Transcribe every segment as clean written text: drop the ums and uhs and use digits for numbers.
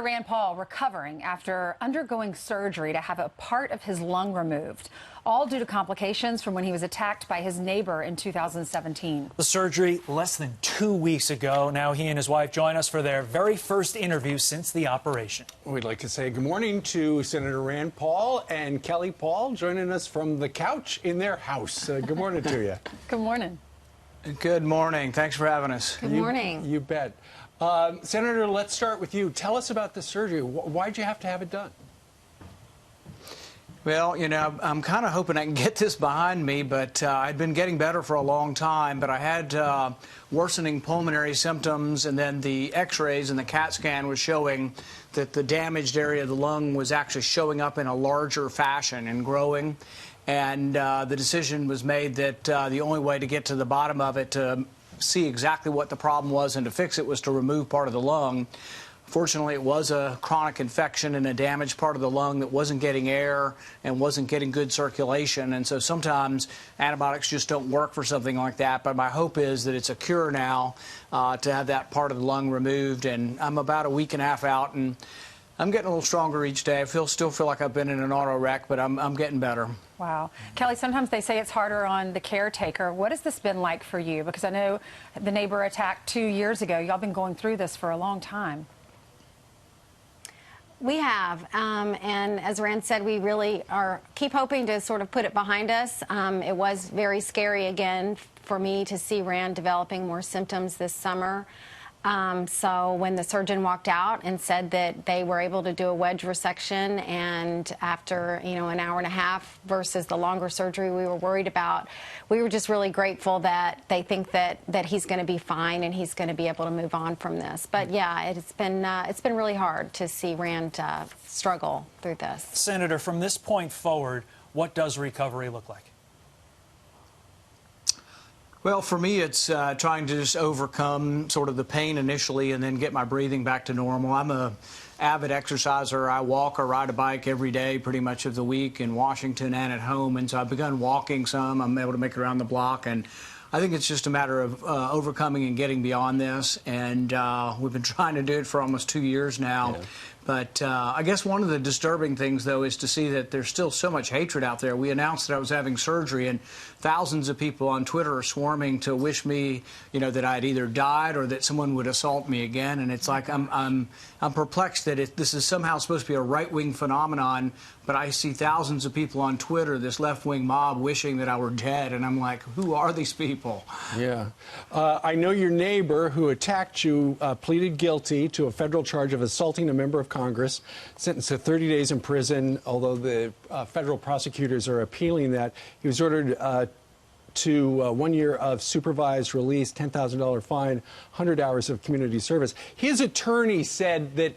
Senator Rand Paul recovering after undergoing surgery to have a part of his lung removed, all due to complications from when he was attacked by his neighbor in 2017. The surgery less than 2 weeks ago. Now he and his wife join us for their very first interview since the operation. We'd like to say good morning to Senator Rand Paul and Kelley Paul joining us from the couch in their house. Good morning to you. Good morning. Good morning. Thanks for having us. Good morning. You bet. Senator, let's start with you. Tell us about the surgery. Why'd you have to have it done? Well, you know, I'm kind of hoping I can get this behind me, but I'd been getting better for a long time, but I had worsening pulmonary symptoms, and then the x-rays and the CAT scan was showing that the damaged area of the lung was actually showing up in a larger fashion and growing. And the decision was made that the only way to get to the bottom of it, to see exactly what the problem was and to fix it, was to remove part of the lung. Fortunately, it was a chronic infection in a damaged part of the lung that wasn't getting air and wasn't getting good circulation. And so sometimes antibiotics just don't work for something like that. But my hope is that it's a cure now to have that part of the lung removed. And I'm about a week and a half out, and I'm getting a little stronger each day. I still feel like I've been in an auto wreck, but I'm getting better. Wow. Kelley, sometimes they say it's harder on the caretaker. What has this been like for you? Because I know the neighbor attacked 2 years ago. Y'all been going through this for a long time. We have, and as Rand said, we really keep hoping to sort of put it behind us. It was very scary again for me to see Rand developing more symptoms this summer. So when the surgeon walked out and said that they were able to do a wedge resection, and after, an hour and a half versus the longer surgery we were worried about, we were just really grateful that they think that he's going to be fine and he's going to be able to move on from this. But yeah, it's been really hard to see Rand struggle through this. Senator, from this point forward, what does recovery look like? Well, for me, it's trying to just overcome sort of the pain initially and then get my breathing back to normal. I'm a avid exerciser. I walk or ride a bike every day pretty much of the week in Washington and at home. And so I've begun walking some. I'm able to make it around the block. And I think it's just a matter of overcoming and getting beyond this. And we've been trying to do it for almost 2 years now. Yeah. But I guess one of the disturbing things, though, is to see that there's still so much hatred out there. We announced that I was having surgery, and thousands of people on Twitter are swarming to wish me, that I'd either died or that someone would assault me again. And it's like I'm perplexed that this is somehow supposed to be a right-wing phenomenon, but I see thousands of people on Twitter, this left-wing mob, wishing that I were dead. And I'm like, who are these people? Yeah. I know your neighbor who attacked you pleaded guilty to a federal charge of assaulting a member of Congress, sentenced to 30 days in prison, although the federal prosecutors are appealing that. He was ordered to 1 year of supervised release, $10,000 fine, 100 hours of community service. His attorney said that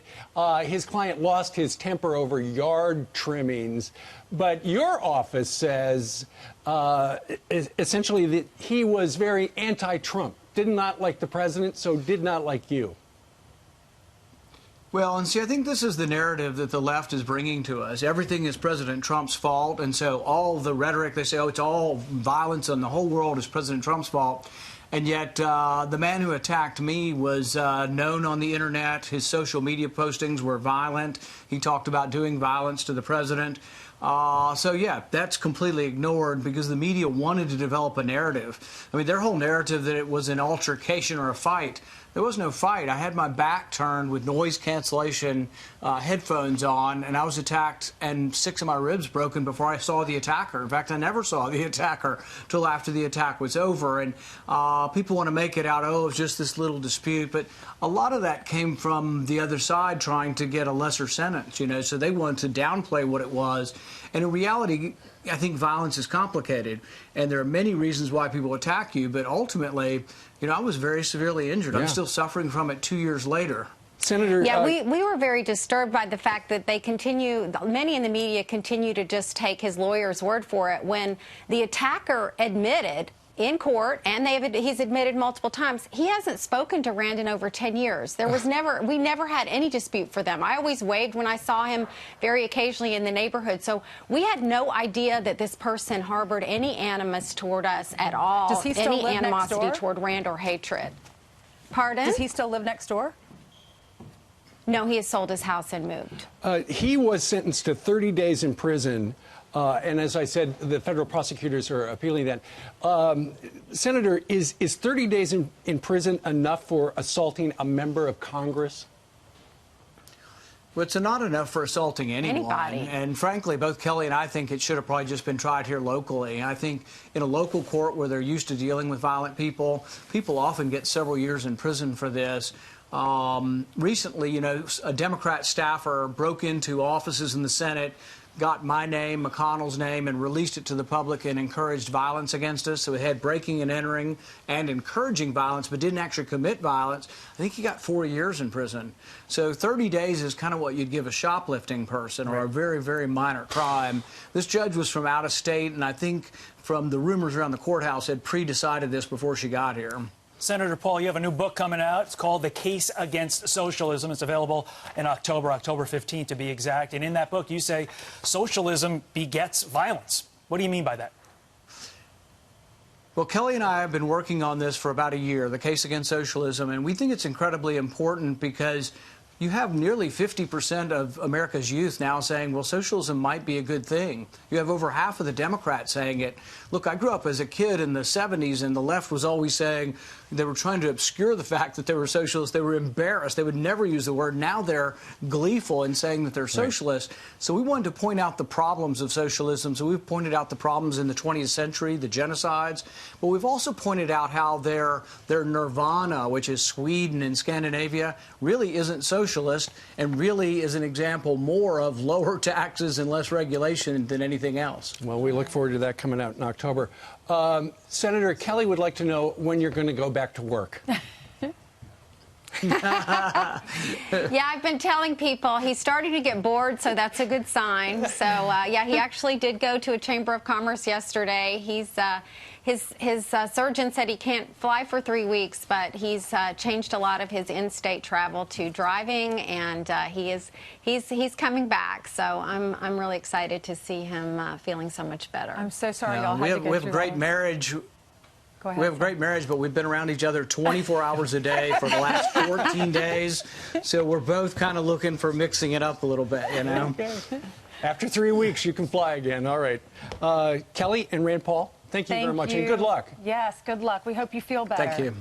his client lost his temper over yard trimmings, but your office says essentially that he was very anti-Trump, did not like the president, so did not like you. Well, and see, I think this is the narrative that the left is bringing to us. Everything is President Trump's fault, and so all the rhetoric, they say, oh, it's all violence in the whole world is President Trump's fault. And yet the man who attacked me was known on the internet. His social media postings were violent. He talked about doing violence to the president. So, yeah, that's completely ignored because the media wanted to develop a narrative. I mean, their whole narrative that it was an altercation or a fight. There was no fight. I had my back turned with noise cancellation headphones on, and I was attacked, and 6 of my ribs broken before I saw the attacker. In fact, I never saw the attacker till after the attack was over. And people want to make it out, oh, it was just this little dispute. But a lot of that came from the other side trying to get a lesser sentence, so they wanted to downplay what it was. And in reality, I think violence is complicated, and there are many reasons why people attack you, but ultimately, I was very severely injured. Yeah. I'm still suffering from it 2 years later. Senator, yeah, we were very disturbed by the fact that many in the media continue to just take his lawyer's word for it when the attacker admitted in court, and he's admitted multiple times, he hasn't spoken to Rand in over 10 years. We never had any dispute for them. I always waved when I saw him very occasionally in the neighborhood. So we had no idea that this person harbored any animus toward us at all. Does he still live animosity next door? Toward Rand or hatred. Pardon? Does he still live next door? No, he has sold his house and moved. He was sentenced to 30 days in prison. And as I said, the federal prosecutors are appealing that. Senator, is 30 days in prison enough for assaulting a member of Congress? Well, it's not enough for assaulting anyone. Anybody. And frankly, both Kelley and I think it should have probably just been tried here locally. I think in a local court where they're used to dealing with violent people, people often get several years in prison for this. Recently, you know, a Democrat staffer broke into offices in the Senate, got my name, McConnell's name, and released it to the public and encouraged violence against us. So it had breaking and entering and encouraging violence, but didn't actually commit violence. I think he got 4 years in prison. So 30 days is kind of what you'd give a shoplifting person or a very, very minor crime. This judge was from out of state, and I think from the rumors around the courthouse had pre-decided this before she got here. Senator Paul, you have a new book coming out. It's called The Case Against Socialism. It's available in October 15th to be exact. And in that book, you say socialism begets violence. What do you mean by that? Well, Kelley and I have been working on this for about a year, The Case Against Socialism, and we think it's incredibly important because you have nearly 50% of America's youth now saying, well, socialism might be a good thing. You have over half of the Democrats saying it. Look, I grew up as a kid in the 70s, and the left was always saying they were trying to obscure the fact that they were socialists. They were embarrassed. They would never use the word. Now they're gleeful in saying that they're socialists. Right. So we wanted to point out the problems of socialism. So we've pointed out the problems in the 20th century, the genocides. But we've also pointed out how their nirvana, which is Sweden and Scandinavia, really isn't socialist and really is an example more of lower taxes and less regulation than anything else. Well, we look forward to that coming out in October. Senator Kelley would like to know when you're going to go back to work. Yeah, I've been telling people he's starting to get bored, so that's a good sign. So, yeah, he actually did go to a Chamber of Commerce yesterday. His surgeon said he can't fly for 3 weeks, but he's changed a lot of his in-state travel to driving, and he's coming back. So I'm really excited to see him feeling so much better. I'm so sorry y'all had to go through we have a great marriage. Go ahead, we have a great marriage, but we've been around each other 24 hours a day for the last 14 days. So we're both kind of looking for mixing it up a little bit, you know. After 3 weeks, you can fly again. All right. Kelley and Rand Paul, thank you very much, and good luck. Yes, good luck. We hope you feel better. Thank you.